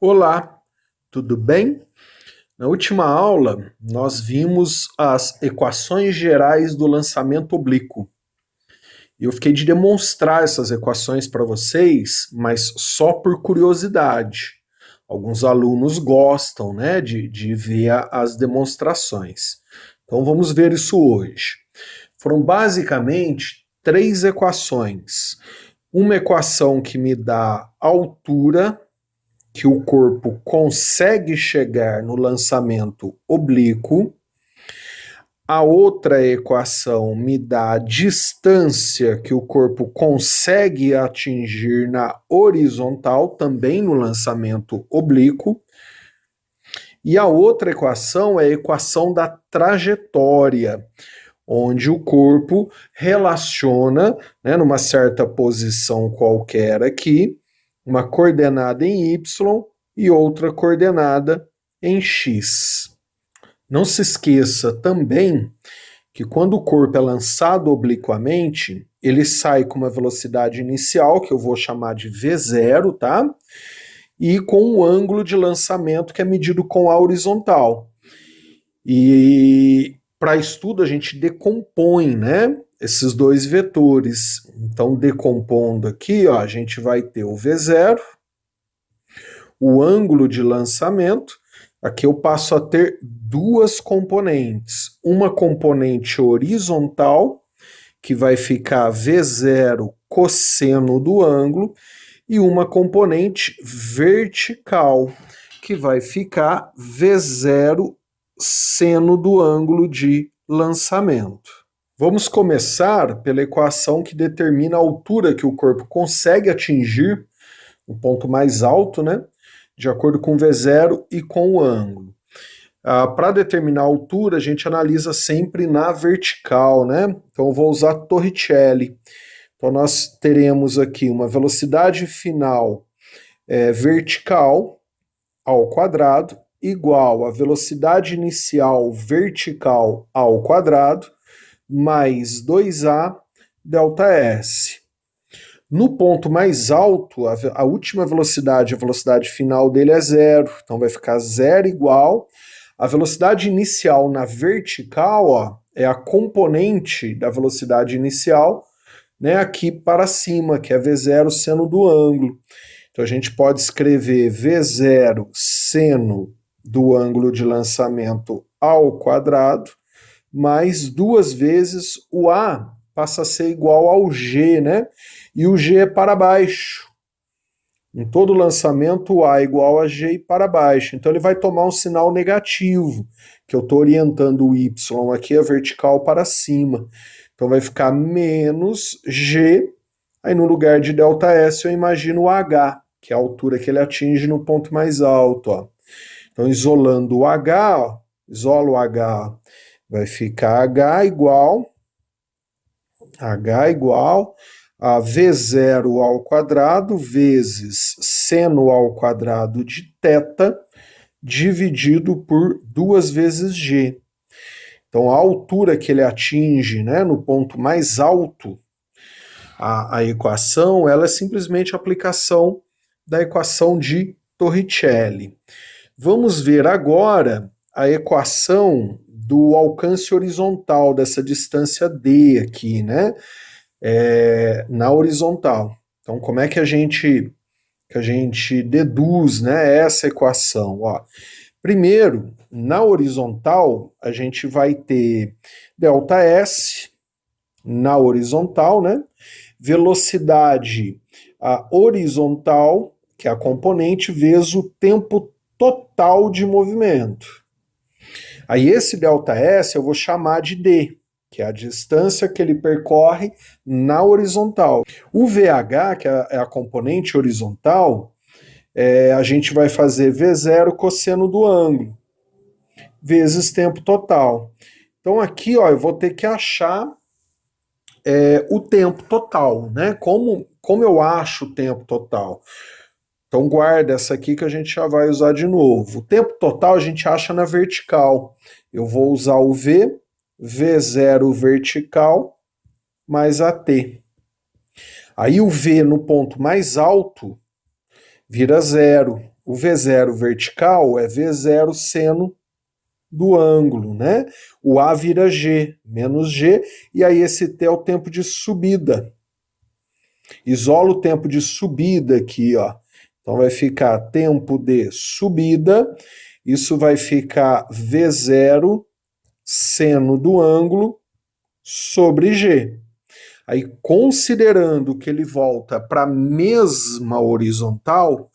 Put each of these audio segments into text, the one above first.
Olá, tudo bem? Na última aula, nós vimos as equações gerais do lançamento oblíquo. E eu fiquei de demonstrar essas equações para vocês, mas só por curiosidade. Alguns alunos gostam, né, de ver as demonstrações. Então vamos ver isso hoje. Foram basicamente três equações. Uma equação que me dá altura que o corpo consegue chegar no lançamento oblíquo. A outra equação me dá a distância que o corpo consegue atingir na horizontal, também no lançamento oblíquo. E a outra equação é a equação da trajetória, onde o corpo relaciona, né, numa certa posição qualquer aqui, uma coordenada em y e outra coordenada em x. Não se esqueça também que quando o corpo é lançado obliquamente, ele sai com uma velocidade inicial, que eu vou chamar de v0, tá? E com um ângulo de lançamento que é medido com a horizontal. E para estudo a gente decompõe, né, esses dois vetores. Então, decompondo aqui, ó, a gente vai ter o V0, o ângulo de lançamento. Aqui eu passo a ter duas componentes. Uma componente horizontal, que vai ficar V0 cosseno do ângulo, e uma componente vertical, que vai ficar V0 seno do ângulo de lançamento. Vamos começar pela equação que determina a altura que o corpo consegue atingir, o ponto mais alto, né, de acordo com V0 e com o ângulo. Para determinar a altura, a gente analisa sempre na vertical, né? Então eu vou usar Torricelli. Então nós teremos aqui uma velocidade final vertical ao quadrado igual a velocidade inicial vertical ao quadrado mais 2a ΔS. No ponto mais alto, a última velocidade, a velocidade final dele é zero, então vai ficar zero igual. A velocidade inicial na vertical, ó, é a componente da velocidade inicial, né, aqui para cima, que é V0 seno do ângulo. Então a gente pode escrever V0 seno do ângulo de lançamento ao quadrado, mais duas vezes o A passa a ser igual ao G, né? E o G é para baixo. Em todo lançamento, o A é igual a G e para baixo. Então ele vai tomar um sinal negativo, que eu estou orientando o Y aqui, a vertical para cima. Então vai ficar menos G, aí no lugar de ΔS eu imagino o H, que é a altura que ele atinge no ponto mais alto, ó. Então isolando o H, ó, isola o H, vai ficar H igual a V0 ao quadrado vezes seno ao quadrado de θ dividido por 2 vezes G. Então a altura que ele atinge, né, no ponto mais alto, a equação, ela é simplesmente a aplicação da equação de Torricelli. Vamos ver agora a equação do alcance horizontal dessa distância D aqui, né? Na horizontal. Então, como é que a gente deduz, né, essa equação? Ó, primeiro, na horizontal, a gente vai ter ΔS na horizontal, né? Velocidade horizontal, que é a componente, vezes o tempo total de movimento. Aí esse ΔS eu vou chamar de D, que é a distância que ele percorre na horizontal. O VH, que é a componente horizontal, a gente vai fazer V0 cosseno do ângulo, vezes tempo total. Então aqui, ó, eu vou ter que achar o tempo total, né? Como eu acho o tempo total? Então guarda essa aqui que a gente já vai usar de novo. O tempo total a gente acha na vertical. Eu vou usar o V0 vertical mais AT. Aí o V no ponto mais alto vira zero. o V0 vertical é V0 seno do ângulo, né? O A vira G, menos G, e aí esse T é o tempo de subida. Isola o tempo de subida aqui, ó. Então vai ficar tempo de subida, isso vai ficar V0 seno do ângulo sobre G. Aí, considerando que ele volta para a mesma horizontal,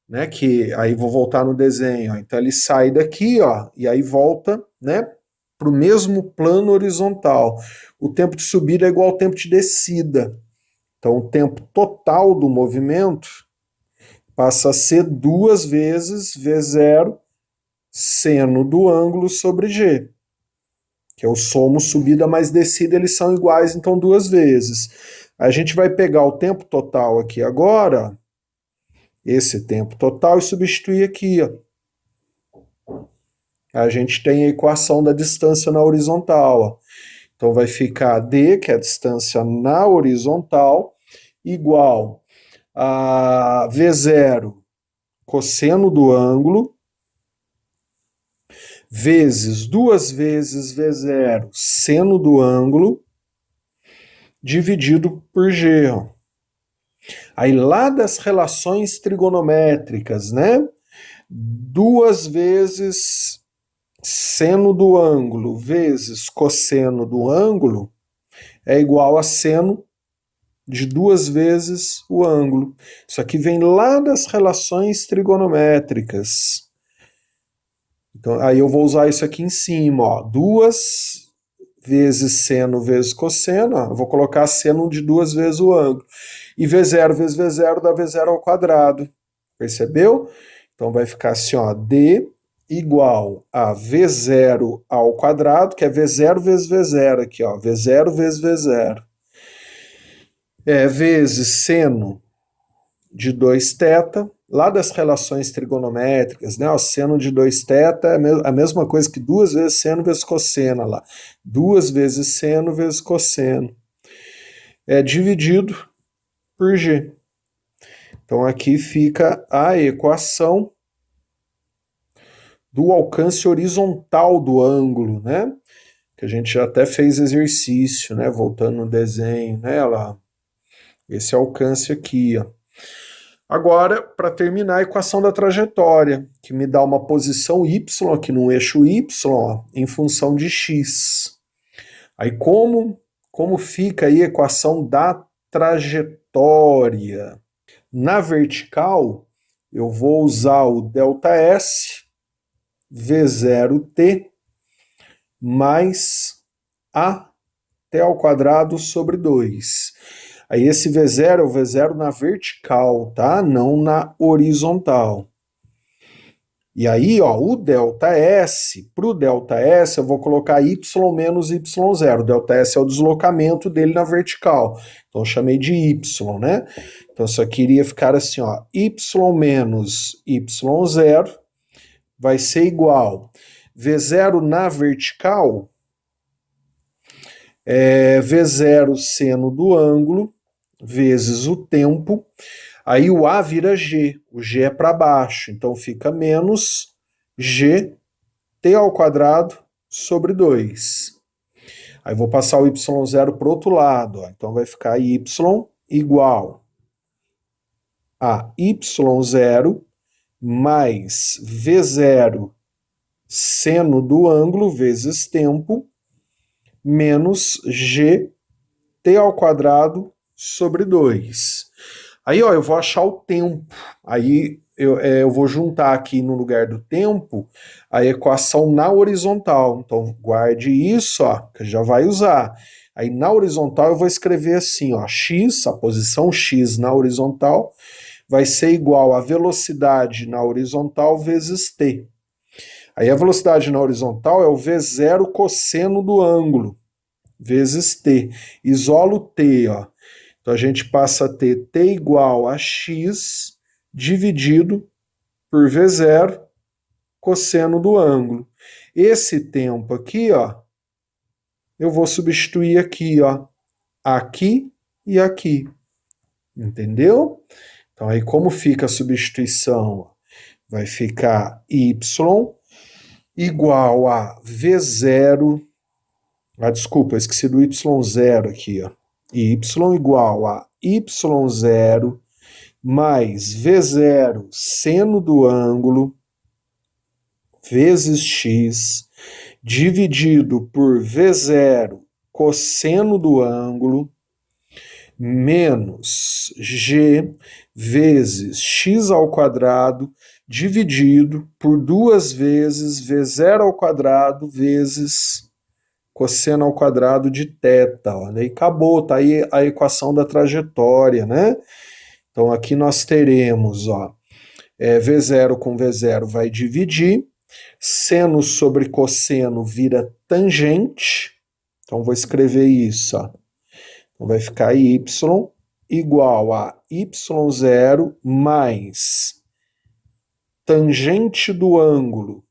né, que aí vou voltar no desenho, ó, então ele sai daqui, ó, e aí volta, né, para o mesmo plano horizontal. O tempo de subida é igual ao tempo de descida. Então, o tempo total do movimento passa a ser 2 vezes V0 seno do ângulo sobre G, que é o somo subida mais descida, eles são iguais, então 2 vezes. A gente vai pegar o tempo total aqui agora, esse tempo total, e substituir aqui, ó. A gente tem a equação da distância na horizontal, ó. Então vai ficar D, que é a distância na horizontal, igual a V0 cosseno do ângulo, vezes 2 vezes V0 seno do ângulo, dividido por G. Ó. Aí lá das relações trigonométricas, né? 2 vezes seno do ângulo vezes cosseno do ângulo é igual a seno de 2 vezes o ângulo. Isso aqui vem lá das relações trigonométricas. Então, aí eu vou usar isso aqui em cima, ó. 2 vezes seno vezes cosseno, ó. Eu vou colocar seno de 2 vezes o ângulo. E V0 vezes V0 dá V0 ao quadrado. Percebeu? Então vai ficar assim, ó, D igual a V0 ao quadrado, que é V0 vezes V0 aqui, ó. V0 vezes V0. Vezes seno de 2θ, lá das relações trigonométricas, né? O seno de 2θ é a mesma coisa que 2 vezes seno vezes cosseno lá. 2 vezes seno vezes cosseno. É dividido por G. Então aqui fica a equação do alcance horizontal do ângulo, né? Que a gente já até fez exercício, né? Voltando no desenho, né? Lá. Esse alcance aqui, ó. Agora, para terminar, a equação da trajetória, que me dá uma posição y aqui no eixo y, ó, em função de x. Aí como fica aí a equação da trajetória? Na vertical, eu vou usar o ΔS V0t mais a t ao quadrado sobre 2. Aí esse V0 é o V0 na vertical, tá? Não na horizontal. E aí, ó, o ΔS, para o ΔS eu vou colocar y menos y0. O ΔS é o deslocamento dele na vertical. Então eu chamei de y, né? Então isso aqui iria ficar assim, ó, y menos y0 vai ser igual V0 na vertical é V0 seno do ângulo vezes o tempo, aí o A vira G, o G é para baixo, então fica menos GT ao quadrado sobre 2. Aí vou passar o y0 para o outro lado, ó. Então vai ficar y igual a y0 mais V0 seno do ângulo vezes tempo menos GT ao quadrado sobre 2. Aí, ó, eu vou achar o tempo. Aí eu vou juntar aqui no lugar do tempo a equação na horizontal. Então, guarde isso, ó, que já vai usar. Aí, na horizontal, eu vou escrever assim, ó, x, a posição x na horizontal, vai ser igual a velocidade na horizontal vezes t. Aí, a velocidade na horizontal é o V0 cosseno do ângulo, vezes t. Isola o t, ó. Então a gente passa a ter t igual a x dividido por V0 cosseno do ângulo. Esse tempo aqui, ó, eu vou substituir aqui, ó, aqui e aqui. Entendeu? Então aí como fica a substituição? vai ficar y igual a V0, desculpa, eu esqueci do y0 aqui, ó. Y igual a y0 mais V0 seno do ângulo vezes x dividido por V0 cosseno do ângulo menos g vezes x ao quadrado dividido por 2 vezes V0 ao quadrado vezes cosseno ao quadrado de θ. Olha, aí acabou, tá aí a equação da trajetória, né? Então aqui nós teremos, ó, V0 com V0 vai dividir, seno sobre cosseno vira tangente, então vou escrever isso, ó. Então vai ficar y igual a y0 mais tangente do ângulo.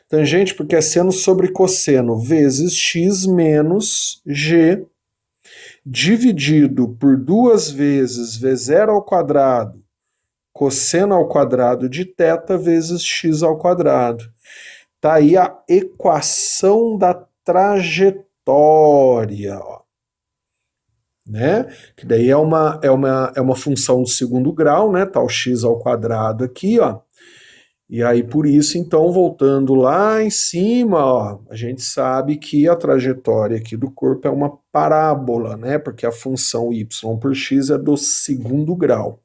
Tangente porque é seno sobre cosseno vezes x menos g dividido por 2 vezes V0 ao quadrado cosseno ao quadrado de θ vezes x ao quadrado. Tá aí a equação da trajetória, ó. Né? Que daí é uma função de segundo grau, né? Tá o x ao quadrado aqui, ó. E aí, por isso, então, voltando lá em cima, ó, a gente sabe que a trajetória aqui do corpo é uma parábola, né? Porque a função y por x é do segundo grau.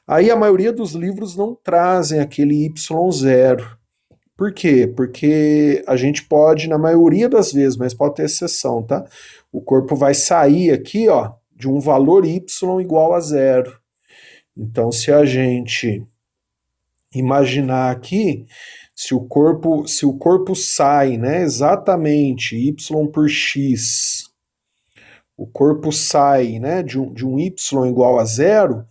Aí a maioria dos livros não trazem aquele y0. Por quê? Porque a gente pode, na maioria das vezes, mas pode ter exceção, tá? O corpo vai sair aqui, ó, de um valor y igual a 0. Então, se a gente imaginar aqui, se o corpo sai, né, exatamente y por x, o corpo sai, né, de um y igual a 0,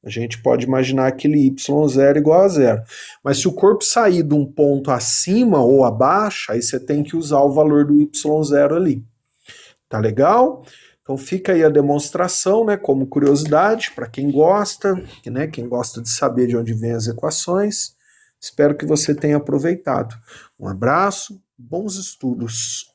a gente pode imaginar aquele y0 igual a 0. Mas se o corpo sair de um ponto acima ou abaixo, aí você tem que usar o valor do y0 ali. Tá legal? Então fica aí a demonstração, né, como curiosidade para quem gosta, né, quem gosta de saber de onde vêm as equações. Espero que você tenha aproveitado. Um abraço, bons estudos.